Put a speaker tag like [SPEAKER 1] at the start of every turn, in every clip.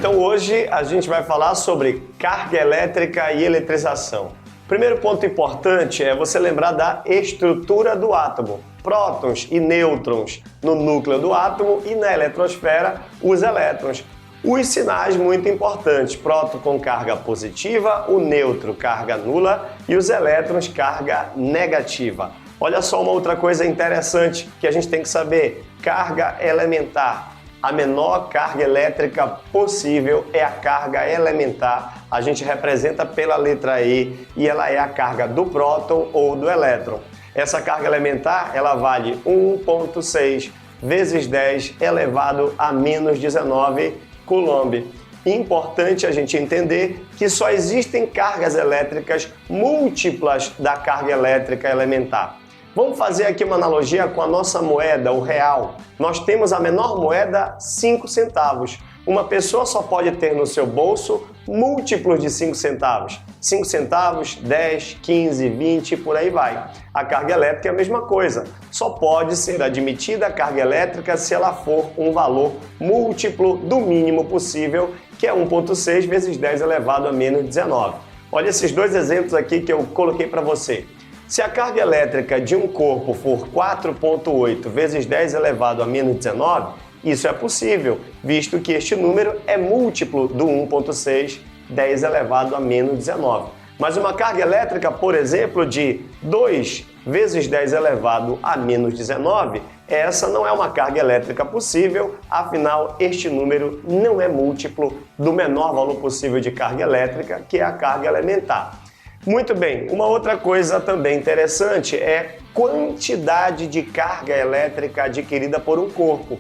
[SPEAKER 1] Então hoje a gente vai falar sobre carga elétrica e eletrização. Primeiro ponto importante é você lembrar da estrutura do átomo. Prótons e nêutrons no núcleo do átomo e na eletrosfera os elétrons. Os sinais muito importantes, próton com carga positiva, o nêutron carga nula e os elétrons carga negativa. Olha só uma outra coisa interessante que a gente tem que saber, carga elementar. A menor carga elétrica possível é a carga elementar. A gente representa pela letra E e ela é a carga do próton ou do elétron. Essa carga elementar ela vale 1,6 vezes 10 elevado a menos 19 Coulomb. Importante a gente entender que só existem cargas elétricas múltiplas da carga elétrica elementar. Vamos fazer aqui uma analogia com a nossa moeda, o real. Nós temos a menor moeda, 5 centavos. Uma pessoa só pode ter no seu bolso múltiplos de 5 centavos. 5 centavos, 10, 15, 20 e por aí vai. A carga elétrica é a mesma coisa. Só pode ser admitida a carga elétrica se ela for um valor múltiplo do mínimo possível, que é 1,6 vezes 10 elevado a menos 19. Olha esses dois exemplos aqui que eu coloquei para você. Se a carga elétrica de um corpo for 4,8 vezes 10 elevado a menos 19, isso é possível, visto que este número é múltiplo do 1,6 10 elevado a menos 19. Mas uma carga elétrica, por exemplo, de 2 vezes 10 elevado a menos 19, essa não é uma carga elétrica possível, afinal, este número não é múltiplo do menor valor possível de carga elétrica, que é a carga elementar. Muito bem, uma outra coisa também interessante é quantidade de carga elétrica adquirida por um corpo.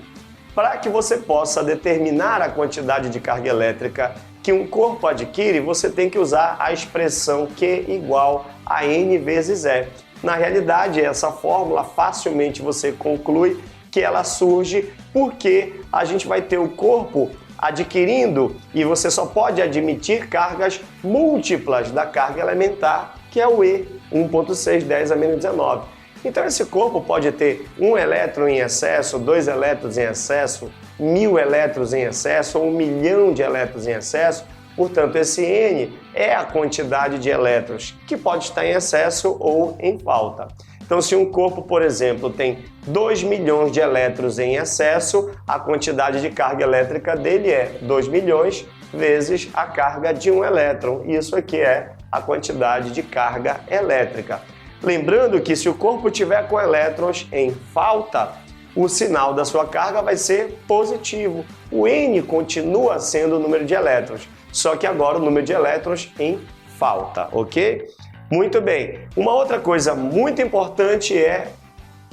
[SPEAKER 1] Para que você possa determinar a quantidade de carga elétrica que um corpo adquire, você tem que usar a expressão Q igual a N vezes E. Na realidade, essa fórmula facilmente você conclui que ela surge porque a gente vai ter o corpo adquirindo e você só pode admitir cargas múltiplas da carga elementar, que é o E, 1,6 10 a menos 19. Então esse corpo pode ter 1 elétron em excesso, 2 elétrons em excesso, 1000 elétrons em excesso ou 1 milhão de elétrons em excesso. Portanto, esse N é a quantidade de elétrons que pode estar em excesso ou em falta. Então, se um corpo, por exemplo, tem 2 milhões de elétrons em excesso, a quantidade de carga elétrica dele é 2 milhões vezes a carga de um elétron. Isso aqui é a quantidade de carga elétrica. Lembrando que se o corpo tiver com elétrons em falta, o sinal da sua carga vai ser positivo. O N continua sendo o número de elétrons, só que agora o número de elétrons em falta, ok? Muito bem. Uma outra coisa muito importante é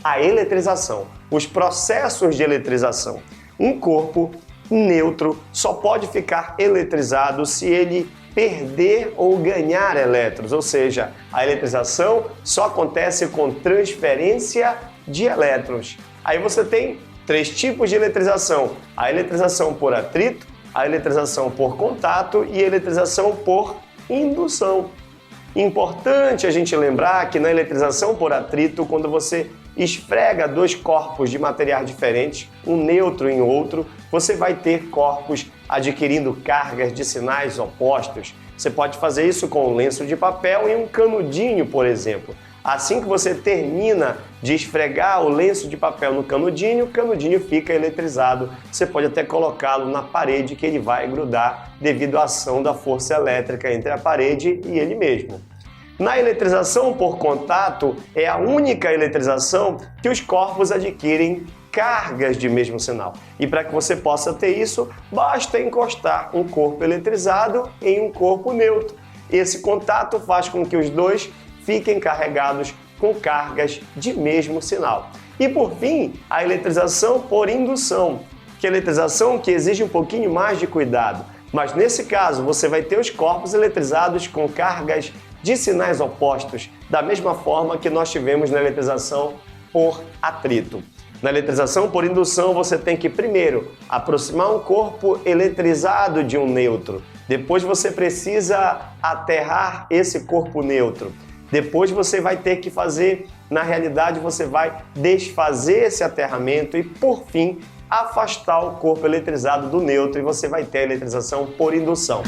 [SPEAKER 1] a eletrização, os processos de eletrização. Um corpo neutro só pode ficar eletrizado se ele perder ou ganhar elétrons, ou seja, a eletrização só acontece com transferência de elétrons. Aí você tem 3 tipos de eletrização: a eletrização por atrito, a eletrização por contato e a eletrização por indução. Importante a gente lembrar que na eletrização por atrito, quando você esfrega 2 corpos de materiais diferentes, um nêutron em outro, você vai ter corpos adquirindo cargas de sinais opostos. Você pode fazer isso com um lenço de papel e um canudinho, por exemplo. Assim que você termina de esfregar o lenço de papel no canudinho, o canudinho fica eletrizado. Você pode até colocá-lo na parede que ele vai grudar devido à ação da força elétrica entre a parede e ele mesmo. Na eletrização por contato, é a única eletrização que os corpos adquirem cargas de mesmo sinal. E para que você possa ter isso, basta encostar um corpo eletrizado em um corpo neutro. Esse contato faz com que os dois fiquem carregados com cargas de mesmo sinal. E por fim, a eletrização por indução, que é a eletrização que exige um pouquinho mais de cuidado. Mas nesse caso, você vai ter os corpos eletrizados com cargas de sinais opostos, da mesma forma que nós tivemos na eletrização por atrito. Na eletrização por indução, você tem que primeiro aproximar um corpo eletrizado de um neutro. Depois você precisa aterrar esse corpo neutro. Depois você vai ter que fazer na realidade você vai desfazer esse aterramento e, por fim, afastar o corpo eletrizado do nêutron e você vai ter a eletrização por indução.